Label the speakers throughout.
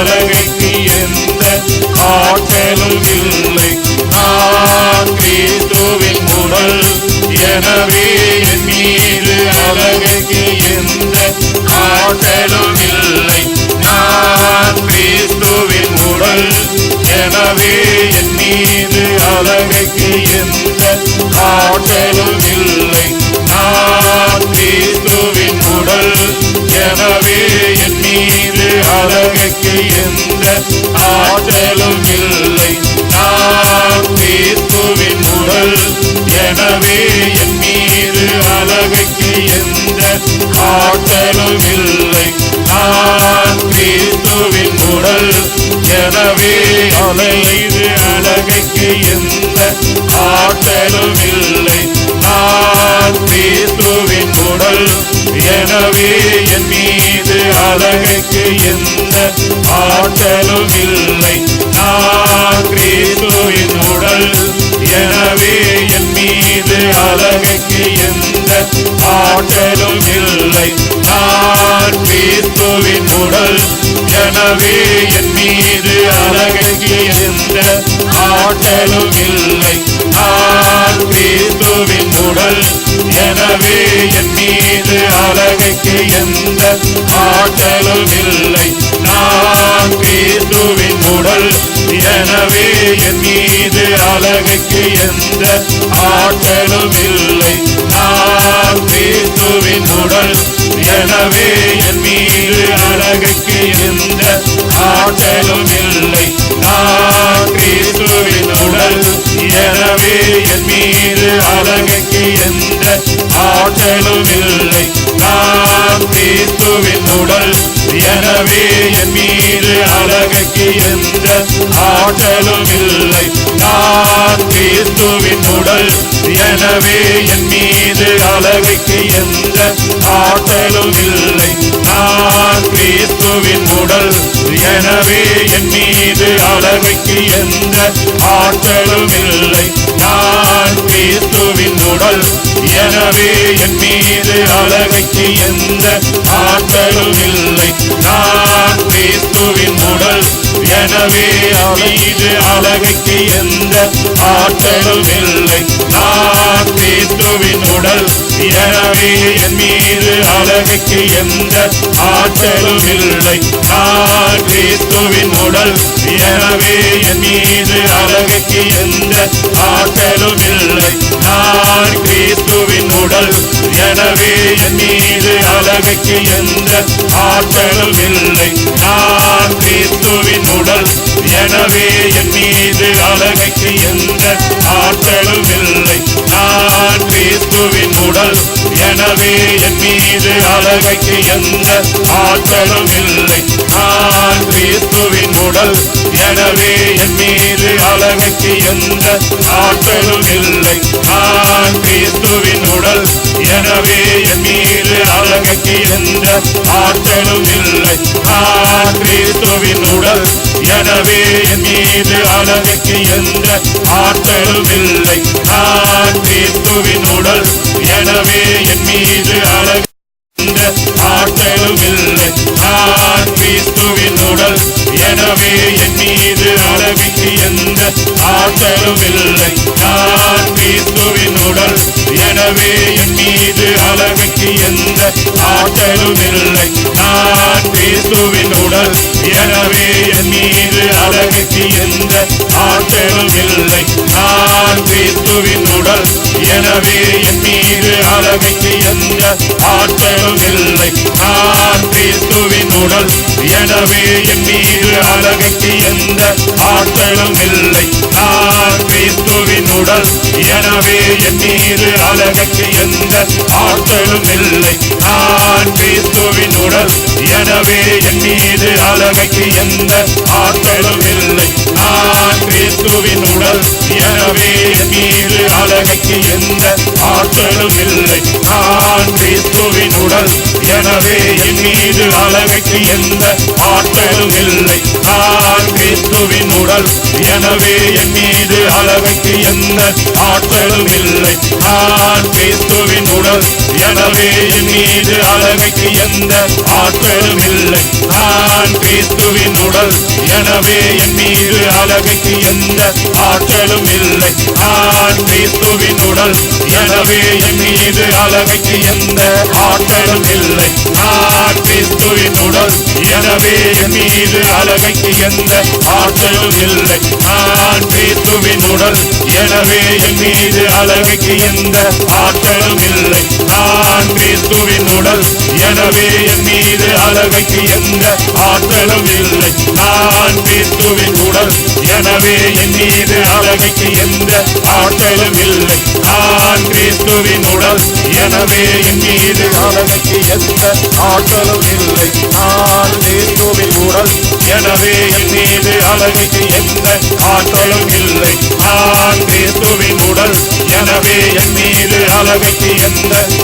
Speaker 1: அழகைக்கு எந்த ஆற்றலும் இல்லை. நான் கிறிஸ்துவின் உடல், எனவே என் மீது அழகைக்கு எந்த ஆற்றலும் இல்லை. நான் கிறிஸ்துவின் உடல், எனவே என் மீது அழகைக்கு எந்த ஆற்றலும் இல்லை. நான் கிறிஸ்துவின் உடல், எனவே என் மீது அழகைக்கு எந்த ஆற்றலும் இல்லை. நான் கிறிஸ்துவின் உடல், எனவே என் மீது அழகைக்கு எந்த ஆற்றலும் இல்லை. நான் கிறிஸ்துவின் உடல், எனவே அலைது அழகைக்கு எந்த ஆற்றலும் இல்லை. நான் கிறிஸ்துவின் உடல், எனவே என் மீது அழகைக்கு எந்த ஆற்றலும் இல்லை. நான் கிறிஸ்துவின் உடல், எனவே என் மீது அழகைக்கு எந்த ஆற்றலும் இல்லை. நான் கிறிஸ்துவின் உடல், எனவே என் மீது அழகைக்கு எந்த ஆற்றலும் இல்லை. நான் கிறிஸ்துவின் உடல், எனவே என் மீது அழகைக்கு எந்த ஆற்றலும் இல்லை. நான் கிறிஸ்துவின் உடல், எனவே என் மீது அழகைக்கு எந்த ஆற்றலும் இல்லை. நான் கிறிஸ்துவின் உடல், எனவே என் மீது அழகைக்கு எந்த ஆற்றலும் இல்லை. நான் கிறிஸ்துவின் உடல், எனவே என் மீது அழகைக்கு எந்த ஆற்றலும் இல்லை. நான் கிறிஸ்துவின் உடல், எனவே என் மீது அழகைக்கு எந்த ஆற்றலும் இல்லை. நான் கிறிஸ்துவின் உடல், எனவே என் மீது அழகைக்கு எந்த ஆற்றலும் இல்லை. நான் கிறிஸ்துவின் உடல், எனவே என் மீது அழகைக்கு எந்த ஆற்றலும் இல்லை. நான் கிறிஸ்துவின் உடல், எனவே என் மீது அழகைக்கு எந்த ஆற்றலும் இல்லை. நான் கிறிஸ்துவின் உடல், எனவே மீது அழகைக்கு எந்த ஆற்றலும் இல்லை. நான் கிறிஸ்துவின் உடல், எனவே என் மீது அழகைக்கு எந்த ஆற்றலும் இல்லை. நான் கிறிஸ்துவின் உடல், எனவே என் மீது அழகைக்கு எந்த ஆற்றலும் இல்லை. நான் கிறிஸ்துவின் உடல், எனவே என் மீது அழகைக்கு எந்த ஆற்றலும் இல்லை. நான் கிறிஸ்துவின் உடல், எனவே என் மீது அழகைக்கு எந்த ஆற்றலும் இல்லை. நான் கிறிஸ்துவின் உடல், எனவே என் மீது அழகைக்கு எந்த ஆற்றலும் இல்லை. நான் கிறிஸ்துவின் உடல், எனவே என் மீது அழகைக்கு எந்த ஆற்றலும் இல்லை. நான் கிறிஸ்துவின் உடல், எனவே என் மீது அழகைக்கு எந்த ஆற்றலும் இல்லை. நான் கிறிஸ்துவின் உடல், எனவே என் மீது அழகைக்கு எந்த ஆற்றலும் இல்லை. நான் கிறிஸ்துவின் உடல், எனவே என் மீது அழகு எந்த ஆற்றலும் இல்லை. நான் கிறிஸ்துவின் உடல், எனவே என் மீது அழகைக்கு எந்த ஆற்றலும் இல்லை. நான் கிறிஸ்துவின் உடல், எனவே என் மீது அழகைக்கு எந்த ஆற்றலும் இல்லை. நான் கிறிஸ்துவின் உடல், எனவே என் மீது அழகைக்கு எந்த ஆற்றலும் இல்லை. நான் கிறிஸ்துவின் உடல், எனவே என் மீது அழகைக்கு எந்த ஆற்றலும் இல்லை. நான் கிறிஸ்துவின் உடல், எனவே என் மீது அழகைக்கு எந்த ஆற்றலும் இல்லை. நான் கிறிஸ்துவின் உடல், எனவே என் மீது அழகைக்கு எந்த ஆற்றலும் இல்லை. நான் கிறிஸ்துவின் உடல், எனவே என் மீது அழகைக்கு எந்த ஆற்றலும் இல்லை. நான் கிறிஸ்துவின் உடல், எனவே என் மீது அழகைக்கு எந்த ஆற்றலும் இல்லை. நான் கிறிஸ்துவின் உடல், எனவே என் மீது அழகைக்கு எந்த ஆற்றலும் இல்லை. நான் கிறிஸ்துவின் உடல், எனவே என் மீது அழகைக்கு எந்த ஆற்றலும் இல்லை. நான் கிறிஸ்துவின் உடல், எனவே என் மீது அழகைக்கு எந்த ஆற்றலும் இல்லை. நான் கிறிஸ்துவின் உடல், எனவே என் மீது அழகைக்கு எந்த ஆற்றலும் இல்லை. நான் கிறிஸ்துவின் உடல், எனவே என் மீது அழகைக்கு எந்த ஆற்றலும் இல்லை. நான் கிறிஸ்துவின் உடல், எனவே என் மீது அழகைக்கு எந்த ஆற்றலும் இல்லை. நான் கிறிஸ்துவின் உடல், எனவே என் மீது அழகைக்கு எந்த ஆற்றலும் இல்லை. நான் கிறிஸ்துவின் உடல், எனவே என் மீது அழகைக்கு எந்த ஆற்றலும் இல்லை. நான் கிறிஸ்துவின் உடல், எனவே என் மீது அழகைக்கு எந்த ஆற்றலும் இல்லை. நான் கிறிஸ்துவின் உடல், எனவே என் மீது அழகைக்கு எந்த ஆற்றலும் இல்லை. நான் கிறிஸ்துவின் உடல், எனவே என் மீது அழகைக்கு எந்த ஆற்றலும் இல்லை. நான் கிறிஸ்துவின் உடல், எனவே என் மீது அழகைக்கு எந்த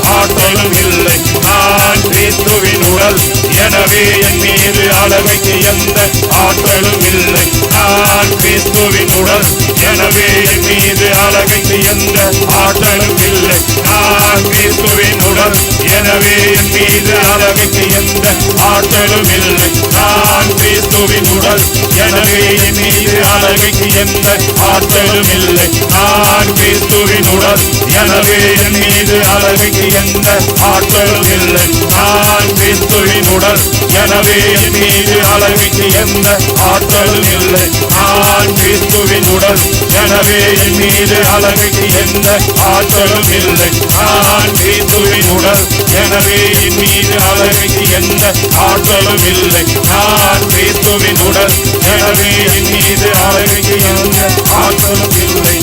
Speaker 1: ஆற்றலும் இல்லை. நான் கிறிஸ்துவின் உடல், எனவே என் மீது அழகைக்கு எந்த ஆற்றலும் இல்லை. நான் கிறிஸ்துவின் உடல், எனவே என் மீது அழகைக்கு எந்த ஆற்றலும் இல்லை. நான் கிறிஸ்துவின் உடல், எனவே என் மீது அழகைக்கு எந்த ஆற்றலும் இல்லை. நான் கிறிஸ்துவின் உடல், எனவே என் மீது அழகைக்கு எந்த ஆற்றலும் இல்லை. நான் கிறிஸ்துவின் உடல், எனவே என் மீது அழகைக்கு எந்த ஆற்றலும் இல்லை. நான் கிறிஸ்துவின் உடல், எனவே என் மீது அழகைக்கு எந்த ஆற்றலும் இல்லை. நான் கிறிஸ்துவின் உடல், எனவே என் மீது அழகைக்கு எந்த ஆற்றலும் இல்லை. நான் கிறிஸ்துவின் உடல், எனவே என் மீது அழகைக்கு எந்த ஆற்றலும் இல்லை. நான் கிறிஸ்துவின் உடல், எனவே என் மீது அழகைக்கு எந்த ஆற்றலும் இல்லை.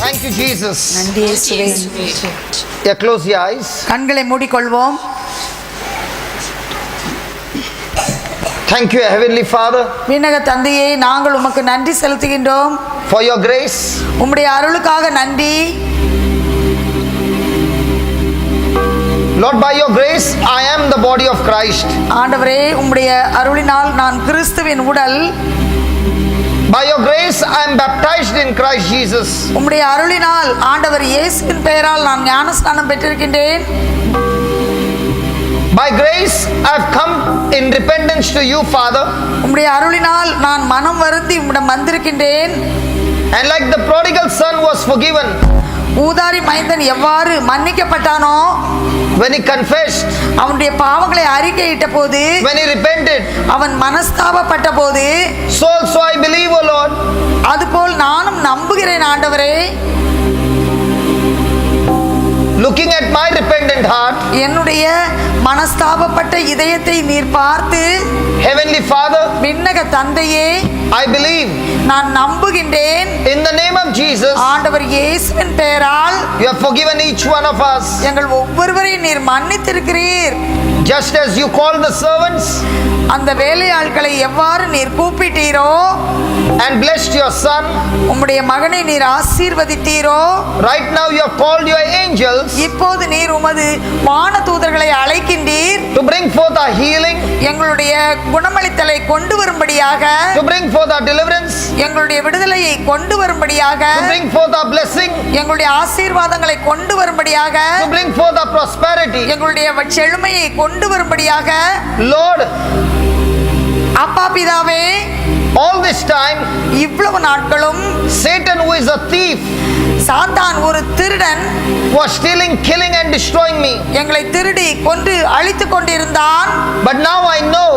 Speaker 2: Thank you, Jesus.
Speaker 3: நன்றி இயேசுவே.
Speaker 2: Close your eyes.
Speaker 3: கண்களை மூடிக்கொள்வோம்.
Speaker 2: Thank you, Heavenly Father.
Speaker 3: விண்ணக தந்தையே, நாங்கள் உமக்கு நன்றி செலுத்துகின்றோம்.
Speaker 2: For your grace.
Speaker 3: உம்முடைய அருளுக்காக நன்றி.
Speaker 2: Lord, by your grace, I am the body of Christ.
Speaker 3: ஆண்டவரே, உம்முடைய அருளினால் நான் கிறிஸ்துவின் உடல்.
Speaker 2: By your grace, I am baptized in Christ Jesus.
Speaker 3: உம்முடைய அருளினால் ஆண்டவர் இயேசுவின் பெயரால் நான் ஞானஸ்நானம் பெற்றிருக்கின்றேன்.
Speaker 2: By grace I have come in repentance to you, Father.
Speaker 3: உம்முடைய அருளினால் நான் மனம் வருந்தி உம்மிடம் வந்திருக்கின்றேன்.
Speaker 2: And like the prodigal son was forgiven
Speaker 3: ஊதாரி மைந்தன் எவ்வாறு மன்னிக்கப்பட்டானோ,
Speaker 2: when he confessed,
Speaker 3: அவனுடைய பாவங்களை அறிக்கையிட்ட போது,
Speaker 2: when he repented,
Speaker 3: அவன் மனஸ்தாபப்பட்ட போது,
Speaker 2: so also I believe, O Lord.
Speaker 3: அதுபோல் நானும் நம்புகிறேன் ஆண்டவரே.
Speaker 2: Looking at my repentant heart,
Speaker 3: என்னுடைய மனஸ்தாபப்பட்ட இதயத்தை நீர் பார்த்து,
Speaker 2: Heavenly Father,
Speaker 3: விண்ணக தந்தையே,
Speaker 2: I believe
Speaker 3: நான் நம்புகின்றேன்.
Speaker 2: in the name of Jesus,
Speaker 3: ஆண்டவர் இயேசுவின் பெயரால்
Speaker 2: you have forgiven each one of us.
Speaker 3: எங்கள் ஒவ்வொருவரையும் நீர் மன்னித்திருக்கிறீர்.
Speaker 2: Just as you called the servants
Speaker 3: அந்த வேலையாட்களை எவ்வாறு நீர் கூப்பிட்டீரோ,
Speaker 2: and blessed your son,
Speaker 3: உம்முடைய மகனை நீர் ஆசீர்வதித்தீரோ,
Speaker 2: right now you have called your angels
Speaker 3: இப்போது நீர் உமது வானதூதர்களை அழைக்கின்றீர்.
Speaker 2: to bring forth our healing,
Speaker 3: எங்களுடைய குணமளித்தலை கொண்டு வரும்படியாக,
Speaker 2: to bring forth our deliverance,
Speaker 3: எங்களுடைய விடுதலையை கொண்டு வரும்படியாக,
Speaker 2: to bring forth our blessing,
Speaker 3: எங்களுடைய ஆசீர்வாதங்களை கொண்டு வரும்படியாக,
Speaker 2: to bring forth our prosperity.
Speaker 3: எங்களுடைய செழுமையை கொண்டு வரும்படியாக,
Speaker 2: Lord,
Speaker 3: அப்பா பிதாவே,
Speaker 2: all this time
Speaker 3: இவ்வளவு நாட்களும்
Speaker 2: Satan, who is a thief,
Speaker 3: சாத்தான் ஒரு திருடன்,
Speaker 2: was stealing, killing and destroying me.
Speaker 3: எங்களை திருடி கொன்று அழித்துக் கொண்டிருந்தான்.
Speaker 2: But now I know,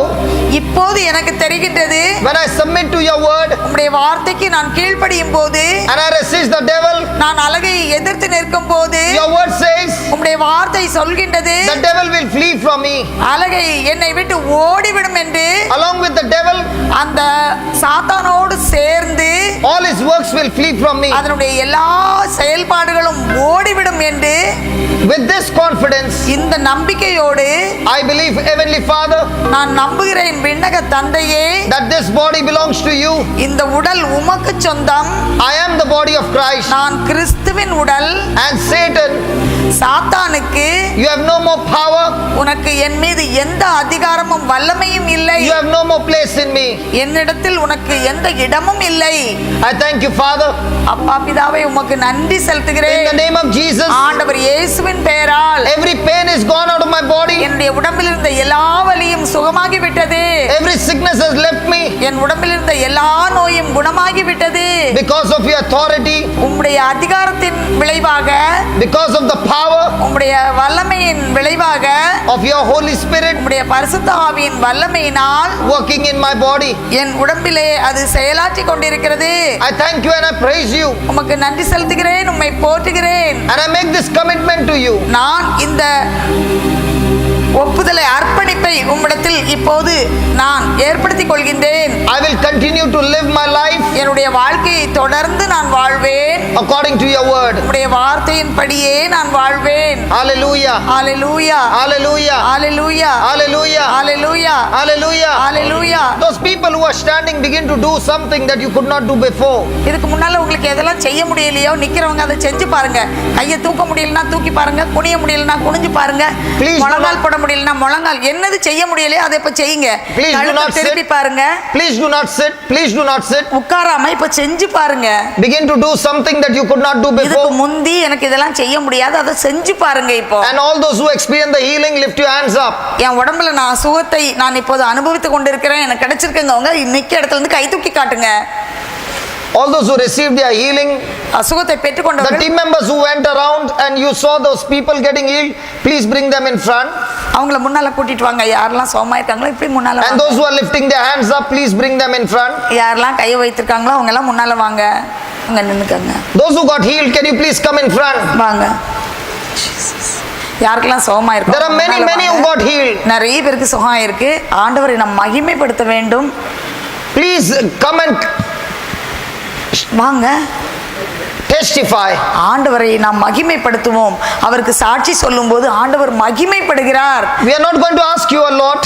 Speaker 3: இப்போது எனக்கு தெரிகின்றது,
Speaker 2: when I submit to your word
Speaker 3: உம்முடைய வார்த்தைக்கு நான் கீழ்ப்படியும் போது,
Speaker 2: and I resist the devil,
Speaker 3: நான் அழகை எதிர்த்து நிற்கும் போது,
Speaker 2: your word says
Speaker 3: உம்முடைய வார்த்தை சொல்கின்றது,
Speaker 2: the devil will flee from me.
Speaker 3: அழகை என்னை விட்டு ஓடிவிடும் என்று.
Speaker 2: Along with the devil,
Speaker 3: அந்த சாத்தானோடு சேர்ந்து
Speaker 2: all his works will flee from me.
Speaker 3: அதனுடைய எல்லா செயல்பாடுகளும் ஓடிவிடும் என்று.
Speaker 2: With this confidence,
Speaker 3: இந்த நம்பிக்கையோடு
Speaker 2: I believe, Heavenly Father,
Speaker 3: நான் நம்புகிறேன் விண்ணக தந்தையே,
Speaker 2: that this body belongs to you.
Speaker 3: இந்த உடல் உமக்கு சொந்தம்.
Speaker 2: I am the body of Christ.
Speaker 3: நான் கிறிஸ்துவின் உடல்.
Speaker 2: And Satan,
Speaker 3: சாத்தானுக்கு
Speaker 2: you have no more power.
Speaker 3: உனக்கு என் மீது எந்த அதிகாரமும் வல்லமையும் இல்லை.
Speaker 2: You have no more place in me.
Speaker 3: என்னிடத்தில் உனக்கு எந்த இடமும் இல்லை.
Speaker 2: I thank you, Father.
Speaker 3: அப்பா பிதாவே, உமக்கு நன்றி
Speaker 2: In
Speaker 3: செலுத்துகிறேன்.
Speaker 2: the name of Jesus,
Speaker 3: ஆண்டவர் இயேசுவின் பெயரால்
Speaker 2: every pain is gone out of my body.
Speaker 3: என்னுடைய உடம்பில் இருந்த எல்லா வலியும் சுகமாகி விட்டது.
Speaker 2: Every sickness has left me
Speaker 3: என் உடம்பில் இருந்த எல்லா நோயும் குணமாகி விட்டது.
Speaker 2: because of your authority,
Speaker 3: உம்முடைய அதிகாரத்தின் விளைவாக,
Speaker 2: because of the power
Speaker 3: உம்முடைய வல்லமையின் விளைவாக,
Speaker 2: of your Holy Spirit
Speaker 3: உம்முடைய பரிசுத்த ஆவியின் வல்லமையினால்
Speaker 2: working in my body.
Speaker 3: என் உடம்பிலே அது செயலாற்றி கொண்டிருக்கிறது.
Speaker 2: I thank you and I praise you.
Speaker 3: உமக்கு நன்றி செலுத்துகிறேன், உம்மை போற்றுகிறேன்.
Speaker 2: And I make this commitment to you.
Speaker 3: நான் இந்த ஒப்புதலை, அர்ப்பணிப்பை உம்மிடத்தில் இப்போது நான் ஏற்படுத்திக் கொள்கின்றேன்.
Speaker 2: I will continue to live my life
Speaker 3: என்னுடைய வாழ்க்கையை தொடர்ந்து நான் வாழ்வேன்.
Speaker 2: according to your word.
Speaker 3: உம்முடைய வார்த்தையின்படியே நான் வாழ்வேன்.
Speaker 2: Hallelujah.
Speaker 3: Hallelujah,
Speaker 2: Hallelujah.
Speaker 3: Hallelujah,
Speaker 2: Hallelujah.
Speaker 3: Hallelujah,
Speaker 2: Hallelujah.
Speaker 3: Hallelujah.
Speaker 2: Those people who are standing begin to do something that you could not do before.
Speaker 3: இதுக்கு முன்னால உங்களுக்கு எதெல்லாம் செய்ய முடியலையோ நிக்கிறவங்க அதை செஞ்சு பாருங்க. கையை தூக்க முடியலன்னா தூக்கி பாருங்க, குனிய முடியலன்னா குனிஞ்சு பாருங்க,
Speaker 2: Please do
Speaker 3: முழங்கால் போட முடியலன்னா முழங்கால், என்னது செய்ய முடியலையோ அதை இப்ப செய்யுங்க.
Speaker 2: Please do
Speaker 3: கழுத்தை
Speaker 2: not
Speaker 3: திருப்பி
Speaker 2: sit.
Speaker 3: பாருங்க,
Speaker 2: Please do not sit. Please do not sit.
Speaker 3: உட்காராம இப்ப செஞ்சு பாருங்க.
Speaker 2: Begin to do something that you could not do
Speaker 3: இதுக்கு
Speaker 2: before.
Speaker 3: முந்தி எனக்கு இதெல்லாம் செய்ய முடியாது, அதை செஞ்சு பாருங்க. இப்போ
Speaker 2: And all those who experience the healing, lift your hands up.
Speaker 3: என் உடம்புல நான் சுகத்தை நான் இப்போது அனுபவித்துக் கொண்டிருக்கிறேன், எனக்கு கிடைச்சிருக்கவங்க இன்னைக்கு இடத்துல இருந்து கை தூக்கி காட்டுங்க.
Speaker 2: All those who received their healing,
Speaker 3: சுகத்தை
Speaker 2: the
Speaker 3: பெற்றுக்கொண்டவர்கள்,
Speaker 2: team members who went around and you saw those people getting healed, please bring them in front.
Speaker 3: அவங்கள முன்னால கூட்டிட்டு வாங்க. யாரெல்லாம் சோமா இருக்காங்களோ இப்படி முன்னால
Speaker 2: And
Speaker 3: வாங்க.
Speaker 2: those who are lifting their hands up, please bring them in front.
Speaker 3: யாரெல்லாம் கையை வைத்திருக்காங்களோ அவங்க எல்லாம் முன்னால வாங்க. அங்க நின்னுக்கங்க.
Speaker 2: Those who got healed, can you please come in front?
Speaker 3: வாங்க. யாருக்கெல்லாம் சுகமா இருக்கு?
Speaker 2: There are many who got healed.
Speaker 3: நிறைய பேருக்கு சுகம் இருக்கு. ஆண்டவரை நாம் மகிமைப்படுத்த வேண்டும்.
Speaker 2: Please come and
Speaker 3: வாங்க,
Speaker 2: testify.
Speaker 3: ஆண்டவரை நாம் மகிமைப்படுத்துவோம். அவருக்கு சாட்சி சொல்லும்போது ஆண்டவர் மகிமைப்படுகிறார்.
Speaker 2: We are not going to ask you a lot.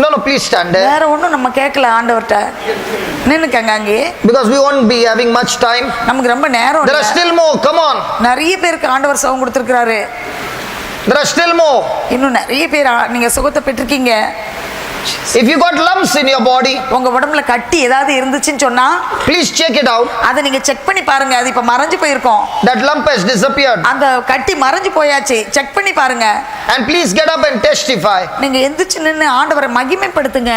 Speaker 2: No, please stand there.
Speaker 3: வேற ஒண்ணும் நம்ம கேட்கல ஆண்டவர்ட்ட. நின்னுக்கங்க அங்கே.
Speaker 2: Because we won't be having much time.
Speaker 3: நமக்கு ரொம்ப நேரம்
Speaker 2: There are
Speaker 3: இல்ல.
Speaker 2: still more. Come on.
Speaker 3: நிறைய பேருக்கு ஆண்டவர் சுகம் கொடுத்திருக்கிறாரு.
Speaker 2: There are still more.
Speaker 3: இன்னும் நிறைய பேர் நீங்க சுகத்தை பெற்றிருக்கீங்க.
Speaker 2: If you got lumps in your body,
Speaker 3: உங்க உடம்புல கட்டி ஏதாவது இருந்துச்சுன்னு சொன்னா
Speaker 2: please check it out.
Speaker 3: அதை நீங்க செக் பண்ணி பாருங்க. அது இப்ப மறைஞ்சு போயிருக்கும்.
Speaker 2: That lump has disappeared.
Speaker 3: அந்த கட்டி மறைஞ்சு போயாச்சு. செக் பண்ணி பாருங்க.
Speaker 2: And please get up and testify.
Speaker 3: நீங்க எந்திரிச்சு நின்னு ஆண்டவரை மகிமைப்படுத்துங்க.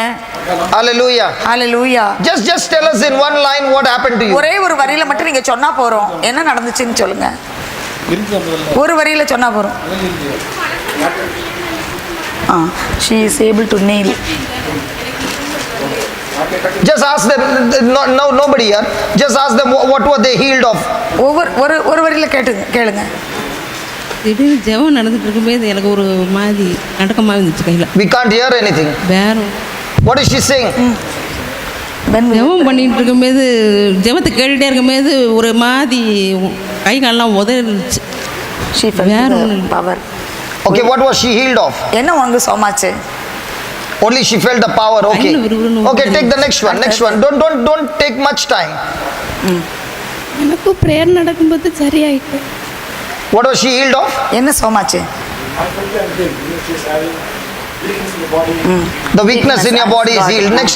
Speaker 2: Hallelujah.
Speaker 3: Hallelujah.
Speaker 2: Just tell us in one line what happened to you.
Speaker 3: ஒரே ஒரு வரியில மட்டும் நீங்க சொன்னா போறோம். என்ன நடந்துச்சுன்னு சொல்லுங்க. ஒரு வரியில சொன்னா போறோம். She is able to nail.
Speaker 2: Just ask them. No, nobody here. Just ask them what were they healed of.
Speaker 3: ஒரு வரியில கேளுங்க.
Speaker 4: திடீர்னு ஜெபம் நடந்துட்டு இருக்கும்போது எனக்கு ஒரு மாதிரி நடக்கமாக இருந்துச்சு கையில்.
Speaker 2: We can't hear anything.
Speaker 4: வேற
Speaker 2: What is she saying?
Speaker 4: ஜெபம் பண்ணிட்டு இருக்கும்போது ஜெபத்தை கேட்டுகிட்டே இருக்கும்போது ஒரு மாதிரி கை காலெல்லாம் உதறிச்சு.
Speaker 3: She felt
Speaker 4: வேற
Speaker 3: the power.
Speaker 2: Okay, what was she healed of?
Speaker 3: என்ன உனக்கு சோமாச்சு?
Speaker 2: Only she felt the power. Okay. Okay, take the next one. Next one. Don't take much time.
Speaker 5: எனக்கு பிரேயர் நடக்கும்போது சரியாயிட்டு.
Speaker 2: What was she healed of?
Speaker 3: என்ன சோமாச்சு?
Speaker 2: The weakness in your body is healed. Next.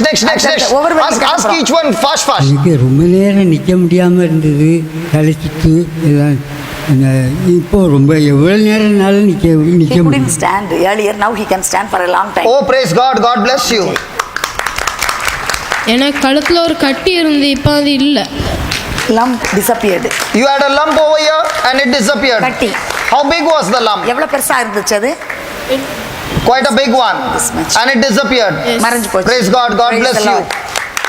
Speaker 2: Ask each one fast.
Speaker 6: எனக்கு ரொம்ப நேரம் நிற்க முடியாமல் இருந்தது, தலைச்சிட்டு எல்லாம். இப்போ ரொம்ப எவ்வளோ நேரம்னாலும் நிற்க
Speaker 3: He couldn't
Speaker 6: முடியும்.
Speaker 3: stand earlier. Now he can stand for a long time.
Speaker 2: Oh, praise God. God bless you.
Speaker 5: எனக்கு கழுத்தில் ஒரு கட்டி இருந்து இப்போ அது இல்லை.
Speaker 3: Lump disappeared.
Speaker 2: You had a lump over here and it disappeared.
Speaker 3: கட்டி.
Speaker 2: How big was the lump?
Speaker 3: எவ்வளவு பெருசா இருந்துச்சு அது?
Speaker 2: Quite a big one.
Speaker 3: This much.
Speaker 2: And it disappeared.
Speaker 3: மறைஞ்சு போச்சு.
Speaker 2: Praise God. God
Speaker 3: Praise
Speaker 2: bless
Speaker 3: the
Speaker 2: you.
Speaker 3: Lord.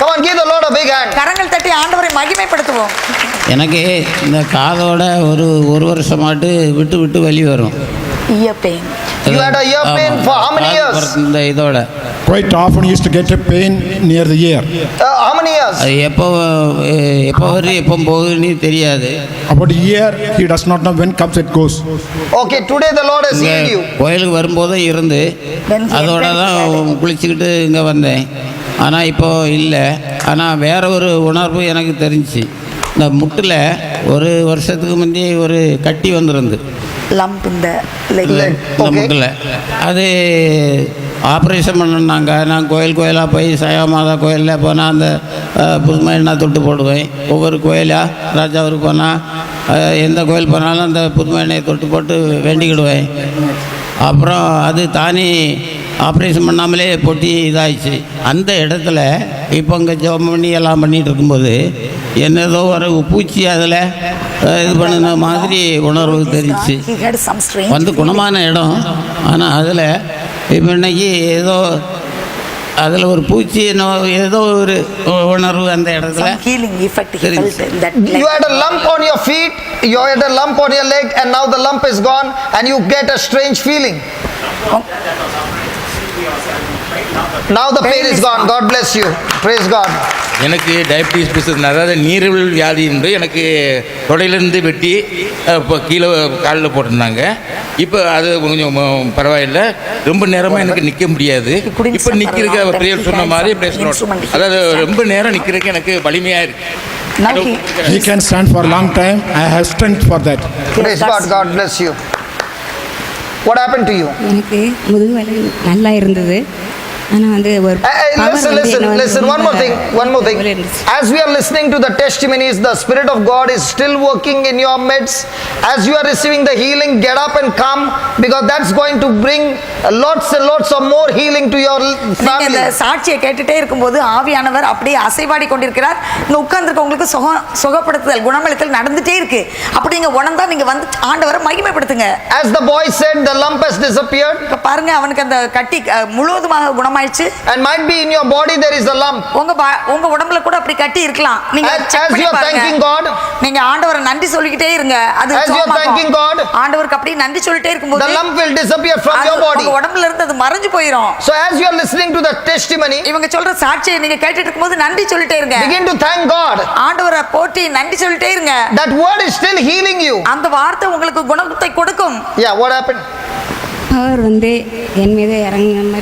Speaker 2: Come on, give the Lord a big hand.
Speaker 3: கரங்கள் தட்டி ஆண்டவரை மகிமைப்படுத்துவோம்.
Speaker 7: எனக்கு இந்த காதோட ஒரு வருஷமாட்டு விட்டு வலி வரும்.
Speaker 3: Ear pain.
Speaker 2: You had a ear pain for how many years?
Speaker 7: இந்த இதோட
Speaker 8: Quite often he used to get a pain near the ear.
Speaker 2: How many years?
Speaker 7: அது எப்போ வரும் எப்போ போகுதுன்னு தெரியாது.
Speaker 8: About a year, he does not know when comes it goes.
Speaker 2: Okay, today the Lord has healed you.
Speaker 7: கோயிலுக்கு வரும்போதும் இருந்து அதோட தான் குளிச்சுக்கிட்டு இங்கே வந்தேன். ஆனால் இப்போ இல்லை. ஆனால் வேற ஒரு உணர்வு எனக்கு தெரிஞ்சிச்சு. இந்த முட்டில் ஒரு வருஷத்துக்கு முந்தைய ஒரு கட்டி வந்திருந்து
Speaker 3: Lump in the leg.
Speaker 7: இந்த முட்டில் அது ஆப்ரேஷன் பண்ணாங்க. நான் கோயிலாக போய் சைவமாதா கோயிலில் போனால் அந்த புதுமை எண்ணெய் தொட்டு போடுவேன். ஒவ்வொரு கோயிலாக ராஜாவூருக்கு போனால் எந்த கோயில் போனாலும் அந்த புதுமை எண்ணெயை தொட்டு போட்டு வேண்டிக்கிடுவேன். அப்புறம் அது தானே ஆப்ரேஷன் பண்ணாமலே பொட்டி இதாகிடுச்சு. அந்த இடத்துல இப்போ இங்கே ஜெபம் பண்ணி எல்லாம் பண்ணிகிட்டு இருக்கும்போது என்னதோ ஒரு பூச்சி அதில் இது பண்ணின மாதிரி உணர்வு தெரிஞ்சிச்சு.
Speaker 3: He had some strange.
Speaker 7: வந்து குணமான இடம். ஆனால் அதில் இப்போ இன்னைக்கு ஏதோ அதில் ஒரு பூச்சி ஏதோ ஒரு உணர்வு அந்த இடத்துல.
Speaker 3: Some healing effect he felt in that leg.
Speaker 2: You had a lump on your feet, you had a lump on your leg, and now the lump is gone and you get a strange feeling. Now the pain is gone. God bless you. Praise God.
Speaker 9: எனக்கு diabetes business, அதாவது நீரிழிவு வியாதி என்று எனக்கு தொடையிலேருந்து வெட்டி இப்போ கீழே காலில் போட்டிருந்தாங்க. இப்போ அது கொஞ்சம் பரவாயில்லை. ரொம்ப நேரமாக எனக்கு நிற்க முடியாது. இப்போ நிற்கிறதுக்கு பிரியர் சொன்ன மாதிரி பேசணும். அதாவது ரொம்ப நேரம் நிற்கிறதுக்கு எனக்கு வலிமையாக இருக்கு.
Speaker 8: He can stand for a long time. I have strength for that.
Speaker 2: Praise God. God bless you. What happened to you?
Speaker 10: எனக்கு முதுகு வலி நல்லா இருந்தது. ஆனால் வந்து ஒரு
Speaker 2: Listen, one more thing. As we are listening to the testimonies, the Spirit of God is still working in your midst. As you are receiving the healing, get up and come, because that's going to bring lots and lots of more healing to your
Speaker 3: நீங்க இந்த
Speaker 2: family.
Speaker 3: சாட்சியை கேட்டுட்டே இருக்கும்போது ஆவியானவர் அப்படியே அசைவாடி கொண்டிருக்கிறார். இங்க உட்கார்ந்துருக்கவங்களுக்கு சுகப்படுத்துதல், குணமளித்தல் நடந்துட்டே இருக்கு. அப்படி நீங்க உணர்ந்தா நீங்க வந்து ஆண்டவரை மகிமைப்படுத்துங்க.
Speaker 2: As the boy said, the lump has disappeared.
Speaker 3: இப்ப பாருங்க, அவனுக்கு அந்த கட்டி முழுவதுமாக குணமாயிடுச்சு.
Speaker 2: And might be in your body there is a lump.
Speaker 3: உங்க உடம்புல கூட அப்படி கட்டி இருக்கலாம். நீங்க
Speaker 2: As
Speaker 3: check பண்ணி
Speaker 2: you are thanking God,
Speaker 3: பாருங்க. நீங்க ஆண்டவரை நன்றி சொல்லிக்கிட்டே இருங்க. அது
Speaker 2: as you are thanking God,
Speaker 3: ஆண்டவருக்கு அப்படி நன்றி சொல்லிட்டே இருக்கும்போது
Speaker 2: the lump will disappear from your body.
Speaker 3: உங்க உடம்புல இருந்து அது மறைஞ்சு போயிடும்.
Speaker 2: So as you are listening to the testimony,
Speaker 3: இவங்க சொல்ற சாட்சியை நீங்க கேட்டுட்டு இருக்கும்போது நன்றி சொல்லிட்டே இருங்க.
Speaker 2: begin to thank God.
Speaker 3: ஆண்டவரை போற்றி நன்றி சொல்லிட்டே இருங்க.
Speaker 2: That word is still healing you.
Speaker 3: அந்த வார்த்தை உங்களுக்கு குணத்தை கொடுக்கும்.
Speaker 2: Yeah, what happened?
Speaker 10: அவர் வந்து என் மீது இறங்காம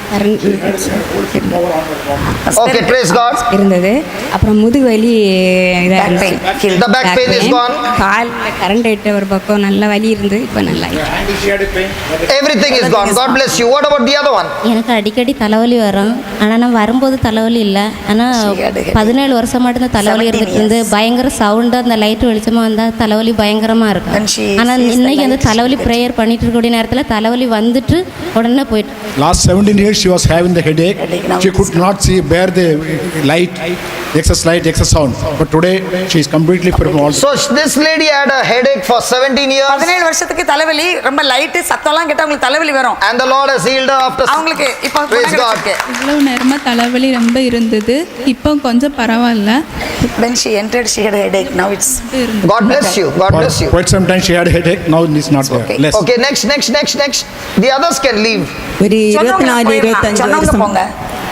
Speaker 2: Okay, praise God.
Speaker 10: இருந்தது. அப்புறம் முதுகு வலி இதா
Speaker 3: Back pain.
Speaker 10: இருந்துச்சு.
Speaker 2: The back pain is gone.
Speaker 10: கால்ல கரண்ட் ஆயிட்ட ஒரு பக்கம் நல்ல வலி இருந்து இப்போ நல்லா ஆயிடுச்சு.
Speaker 2: Everything is gone. God bless you. What about the other one?
Speaker 11: எனக்கு அடிக்கடி தலைவலி வரும். ஆனால் நான் வரும்போது தலைவலி இல்லை. ஆனால் 17 வருஷம் மட்டும் தான் தலைவலி இருந்துட்டு இருந்து பயங்கர சவுண்டாக அந்த லைட் வெளிச்சமாக வந்தால் தலைவலி பயங்கரமாக இருக்கும். ஆனால் இன்னைக்கு அந்த தலைவலி ப்ரேயர் பண்ணிட்டு இருக்கக்கூடிய நேரத்தில் தலைவலி வந்துட்டு உடனே போயிட்டு.
Speaker 8: Last 17 years she was having the headache. She could not see, bear the light, excess sound. But today she is completely free from all.
Speaker 2: So this lady had a headache for 17 years.
Speaker 3: 17 வருஷத்துக்கு தலைவலி ரொம்ப light சத்தம்லாம் கேட்டா உங்களுக்கு தலைவலி வரும்.
Speaker 2: And the Lord has healed her after.
Speaker 3: அவங்களுக்கு இப்போ
Speaker 2: Praise God.
Speaker 5: இவ்வளவு நேரமா தலைவலி ரொம்ப இருந்தது, இப்போ கொஞ்சம் பரவாயில்ல.
Speaker 3: When she entered she had a headache. Now it's
Speaker 2: God bless you. God bless you.
Speaker 8: Quite some time she had a headache. Now it's not there. Less.
Speaker 2: Okay, next. The others can leave.
Speaker 12: ഒരു 24-25
Speaker 3: சொன்னவங்க போங்க.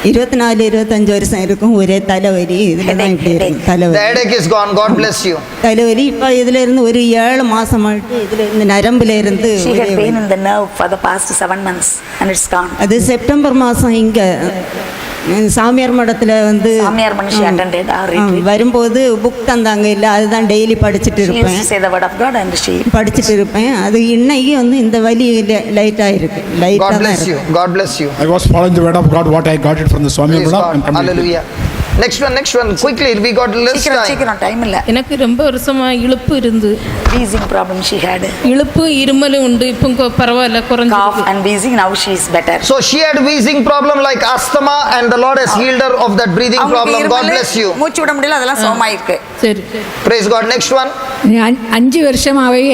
Speaker 12: 24-25 வருஷம் இருக்கும் ஒரே தலைவலி இதில் தான் இப்படி இருக்கும்
Speaker 2: The
Speaker 12: தலைவலி
Speaker 2: headache is gone. God bless you.
Speaker 12: தலைவலி இப்போ இதில் இருந்து ஒரு 7 மாதமாയിട്ട് இதில் இருந்து நரம்பில் இருந்து
Speaker 3: She had pain in the nerve for the past 7 months and it's gone.
Speaker 12: அது செப்டம்பர் மாதம் இங்கே சாமியார் மடத்தில் வந்து
Speaker 3: சாமியார் மனுஷி attended our retreat.
Speaker 12: வரும்போது புக் தந்தாங்க இல்லை அதுதான் டெய்லி படிச்சுட்டு
Speaker 3: She used
Speaker 12: இருப்பேன்
Speaker 3: to say the word of God and she
Speaker 12: படிச்சுட்டு இருப்பேன் அது இன்னைக்கு வந்து இந்த வலி லைட்டாக இருக்கு
Speaker 2: God
Speaker 12: லைட்டாக தான்
Speaker 2: bless you.
Speaker 12: இருக்கு
Speaker 2: God bless you.
Speaker 8: I was following the word of God, what I got it from the Swami
Speaker 2: Praise
Speaker 8: Buddha.
Speaker 2: God. Hallelujah. Next one. Quickly, we got less time.
Speaker 3: சீக்கிரம் time இல்ல.
Speaker 5: எனக்கு ரொம்ப வருஷமா இழுப்பு இருந்து,
Speaker 3: Wheezing problem she had.
Speaker 5: இழுப்பு இருமலும் உண்டு, இப்போ பரவாயில்ல
Speaker 3: Cough
Speaker 5: குறைஞ்சிருக்கு.
Speaker 3: and wheezing, now she is better.
Speaker 2: So she had wheezing problem like asthma and the Lord has healed her of that breathing problem. God bless you.
Speaker 3: மூச்சு விட முடியல அதெல்லாம் சோமாயிருக்கு.
Speaker 5: சரி.
Speaker 2: Praise God. Next one.
Speaker 10: 5 வருஷமாவே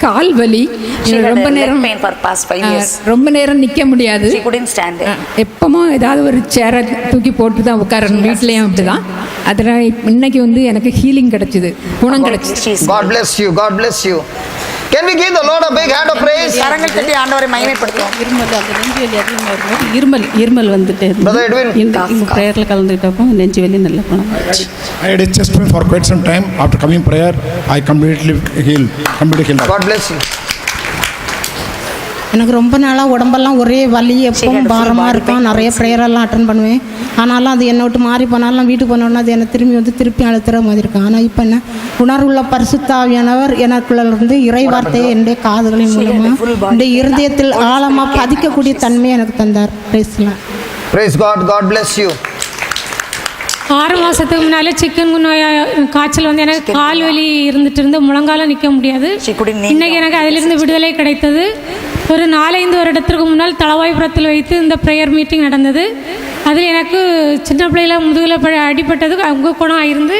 Speaker 10: கால் வலி
Speaker 3: She had
Speaker 10: ரொம்ப
Speaker 3: a leg
Speaker 10: நேரம்
Speaker 3: pain for past 5 years.
Speaker 10: ரொம்ப நேரம் நிற்க முடியாது.
Speaker 3: She couldn't stand.
Speaker 10: எப்பவும் ஏதாவது ஒரு சேரை தூக்கி போட்டு தான் உட்காரணும். வீட்லேயும் அப்படிதான். அதில் இன்னைக்கு வந்து எனக்கு ஹீலிங் கிடைச்சிது, குணம் கிடைச்சிது.
Speaker 2: God bless you. God bless you. Can we give the Lord a big hand of praise?
Speaker 3: கரங்கள் தட்டி ஆண்டவரை மகிமைப்படுத்துவோம்.
Speaker 4: இருமல், அந்த நெஞ்சு வலி அதிகமாக இருக்கும். இருமல் வந்துட்டு
Speaker 2: Brother Edwin.
Speaker 4: இந்த ப்ரேயரில் கலந்துக்கிட்டப்போ நெஞ்சு வலி நல்லா போனோம்.
Speaker 8: I had a chest pain for quite some time. After coming prayer, I completely healed.
Speaker 2: God bless you.
Speaker 13: எனக்கு ரொம்ப நாளாக உடம்பெல்லாம் ஒரே வலி, எப்பவும் பாரமாக இருக்கும். நிறைய ப்ரேயரெல்லாம் அட்டன் பண்ணுவேன். ஆனாலும் அது என்னை விட்டு மாறி போனாலும் வீட்டுக்கு போனோன்னா அது என்னை திருப்பி அழுத்துற மாதிரி இருக்கும். ஆனால் இப்போ என்ன உணர்வுள்ள பரிசுத்தாவியானவர் எனக்குள்ளேருந்து இறை வார்த்தையை என்னுடைய காதுகளின் மூலமாக என்னுடைய இருதயத்தில் ஆழமாக பதிக்கக்கூடிய தன்மையை எனக்கு தந்தார்.
Speaker 2: Praise God. God bless you.
Speaker 5: 6 மாதத்துக்கு முன்னாலே சிக்கன் குனியா காய்ச்சல் வந்து எனக்கு கால் வலி இருந்துட்டு முழங்கால நிற்க முடியாது. இன்னைக்கு எனக்கு அதிலிருந்து விடுதலை கிடைத்தது. ஒரு 4-5 வருடத்திற்கு முன்னால் தளவாய்புரத்தில் வைத்து இந்த ப்ரேயர் மீட்டிங் நடந்தது. அதில் எனக்கு சின்ன பிள்ளையில முதுகில் அடிப்பட்டது அங்கே குணம் ஆயிருந்து